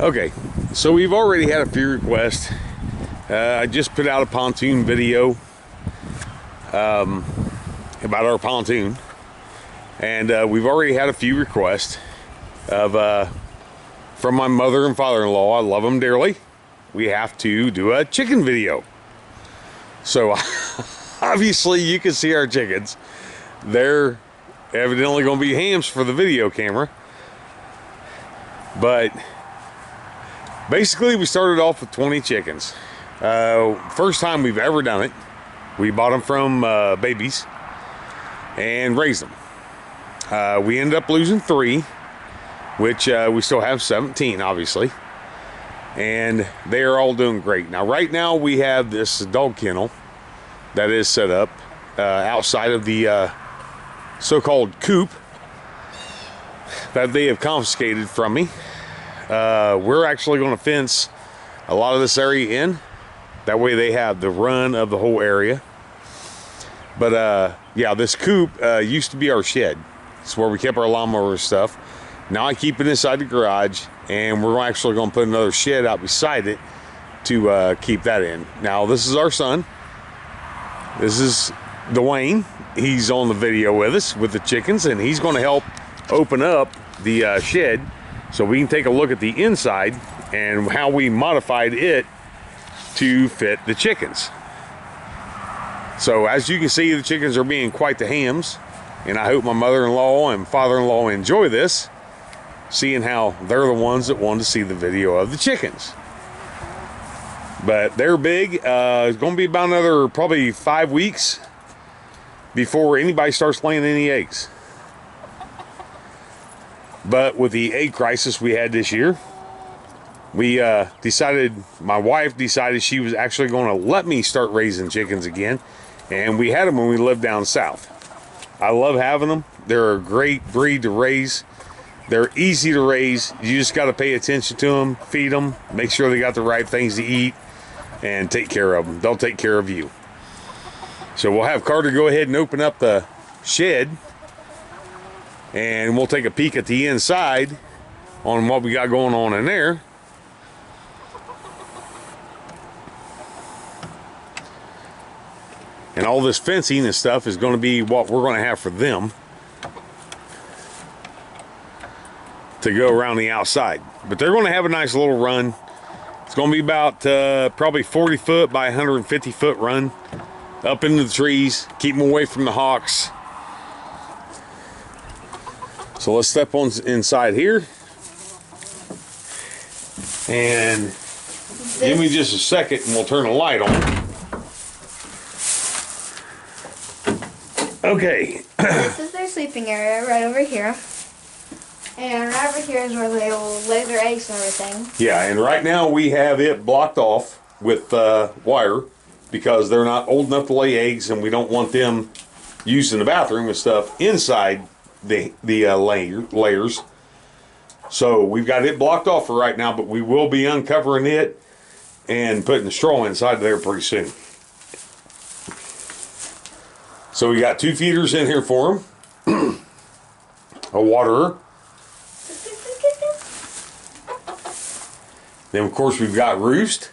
Okay, so we've already had a few requests. I just put out a pontoon video about our pontoon, and we've already had a few requests from my mother and father-in-law. I love them dearly. We have to do a chicken video. So obviously you can see our chickens. They're evidently going to be hams for the video camera. But basically we started off with 20 chickens. First time we've ever done it. We bought them from babies and raised them. We ended up losing 3, which we still have 17 obviously. And they are all doing great. Now right now we have this dog kennel that is set up outside of the so-called coop that they have confiscated from me. We're actually going to fence a lot of this area in. That way they have the run of the whole area. But yeah, this coop used to be our shed. It's where we kept our lawnmower and stuff. Now I keep it inside the garage, and we're actually going to put another shed out beside it to keep that in. Now this is our son. This is Dwayne. He's on the video with us with the chickens, and he's going to help open up the shed so we can take a look at the inside and how we modified it to fit the chickens. So as you can see, the chickens are being quite the hams, and I hope my mother-in-law and father-in-law enjoy this, seeing how they're the ones that wanted to see the video of the chickens. But they're big. It's going to be about another probably 5 weeks before anybody starts laying any eggs. But with the egg crisis we had this year, we my wife decided she was actually going to let me start raising chickens again. And we had them when we lived down south. I love having them. They're a great breed to raise. They're easy to raise. You just got to pay attention to them, feed them, make sure they got the right things to eat, and take care of them. They'll take care of you. So we'll have Carter go ahead and open up the shed, and we'll take a peek at the inside on what we got going on in there. And all this fencing and stuff is going to be what we're going to have for them to go around the outside. But they're going to have a nice little run. It's going to be about probably 40 foot by 150 foot run up into the trees, keep them away from the hawks. So let's step on inside here, and give me just a second and we'll turn the light on. Okay. This is their sleeping area right over here. And right over here is where they will lay their eggs and everything. Yeah, and right now we have it blocked off with wire because they're not old enough to lay eggs, and we don't want them used in the bathroom and stuff inside the layers. So we've got it blocked off for right now, but we will be uncovering it and putting the straw inside there pretty soon. So we got 2 feeders in here for them, a waterer. Then of course we've got roost,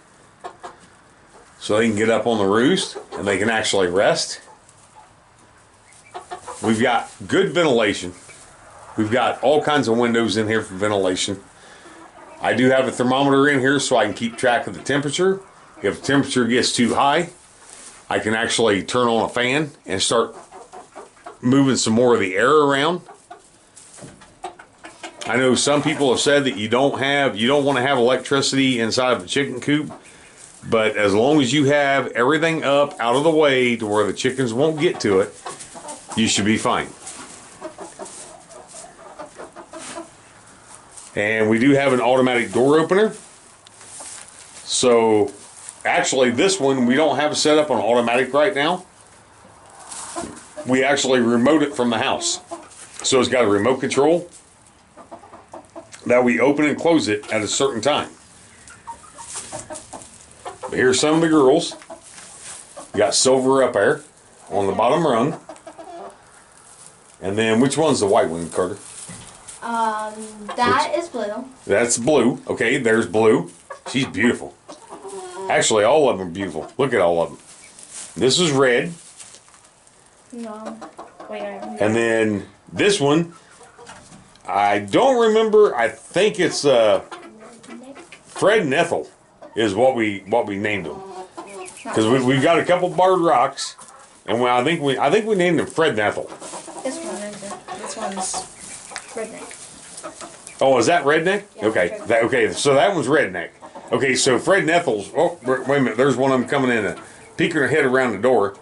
so they can get up on the roost and they can actually rest. We've got good ventilation. We've got all kinds of windows in here for ventilation. I do have a thermometer in here so I can keep track of the temperature. If the temperature gets too high, I can actually turn on a fan and start moving some more of the air around. I know some people have said that you don't want to have electricity inside of a chicken coop, but as long as you have everything up out of the way to where the chickens won't get to it, you should be fine. And we do have an automatic door opener. So actually this one, we don't have it set up on automatic right now. We actually remote it from the house. So it's got a remote control that we open and close it at a certain time. But here's some of the girls. We got Silver up there on the bottom rung. And then which one's the white one, Carter? That is blue. That's Blue. Okay, there's Blue. She's beautiful. Actually, all of them are beautiful. Look at all of them. This is Red. No. Wait, And then this one, I don't remember. I think it's Fred and Ethel is what we named them. Because we've got a couple barred rocks, and I think we named them Fred and Ethel. This one is it. This one's redneck. Oh, is that Redneck? Yeah, Okay, okay. So that one's Redneck. Okay, so Fred and Ethel's. Oh, wait a minute. There's one of them coming in, peeking her head around the door.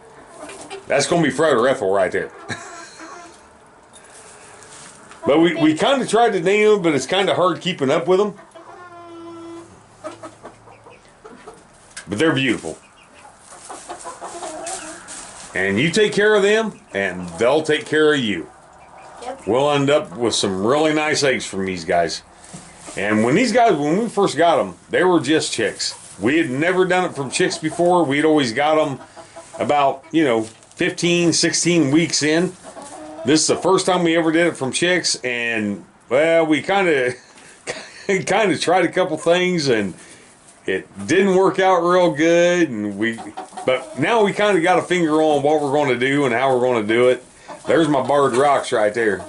That's going to be Fred or Ethel right there. But we kind of tried to name them, but it's kind of hard keeping up with them. But they're beautiful. And you take care of them, and they'll take care of you. Yep. We'll end up with some really nice eggs from these guys. And when we first got them, they were just chicks. We had never done it from chicks before. We'd always got them about, 15, 16 weeks in. This is the first time we ever did it from chicks, and well, we kind of tried a couple things, and it didn't work out real good. But now we kind of got a finger on what we're going to do and how we're going to do it. There's my barred rocks right there.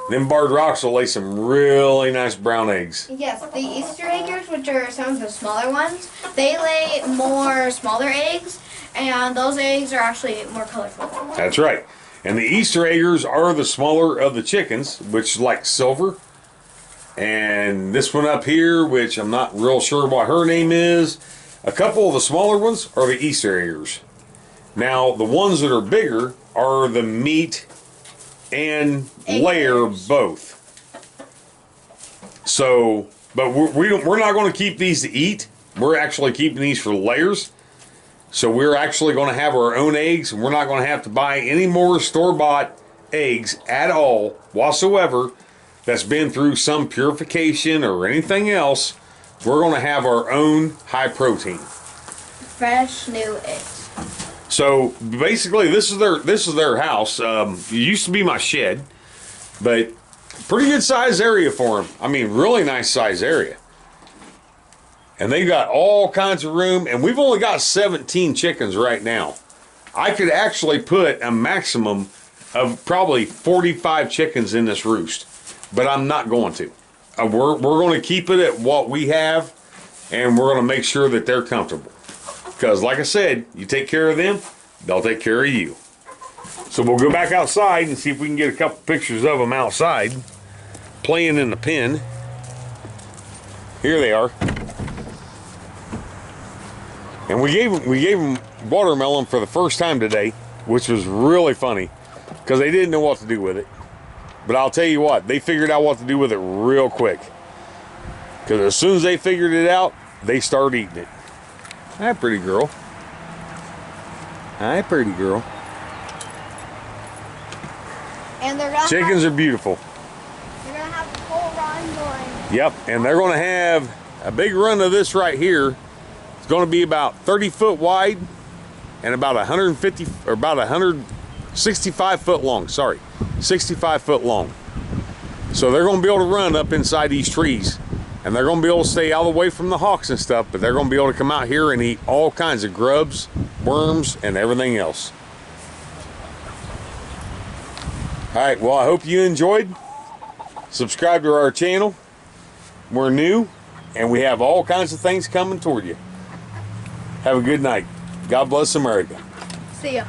Them barred rocks will lay some really nice brown eggs. Yes, the Easter eggers, which are some of the smaller ones, they lay more smaller eggs, and those eggs are actually more colorful. That's right. And the Easter eggers are the smaller of the chickens, which is like silver. And this one up here, which I'm not real sure what her name is, a couple of the smaller ones are the Easter eggers. Now, the ones that are bigger are the meat and layer both. So, but we're not going to keep these to eat. We're actually keeping these for layers. So we're actually going to have our own eggs, and we're not going to have to buy any more store-bought eggs at all whatsoever that's been through some purification or anything else. We're going to have our own high protein. Fresh new eggs. So basically, this is their house. It used to be my shed, but pretty good size area for them. I mean, really nice size area. And they got all kinds of room, and we've only got 17 chickens right now. I could actually put a maximum of probably 45 chickens in this roost, but I'm not going to. We're going to keep it at what we have, and we're going to make sure that they're comfortable. Because like I said, you take care of them, they'll take care of you. So we'll go back outside and see if we can get a couple pictures of them outside, playing in the pen. Here they are. And we gave them watermelon for the first time today, which was really funny because they didn't know what to do with it. But I'll tell you what, they figured out what to do with it real quick. Because as soon as they figured it out, they started eating it. Hi, pretty girl. Hi, pretty girl. And they're gonna Chickens are beautiful. They're gonna have a full run going. Yep, and they're gonna have a big run of this right here. It's going to be about 30 foot wide and about 150 or about 165 foot long. Sorry, 65 foot long. So they're going to be able to run up inside these trees, and they're going to be able to stay out of the way from the hawks and stuff, but they're going to be able to come out here and eat all kinds of grubs, worms, and everything else. All right, well, I hope you enjoyed. Subscribe to our channel. We're new, and we have all kinds of things coming toward you. Have a good night. God bless America. See ya.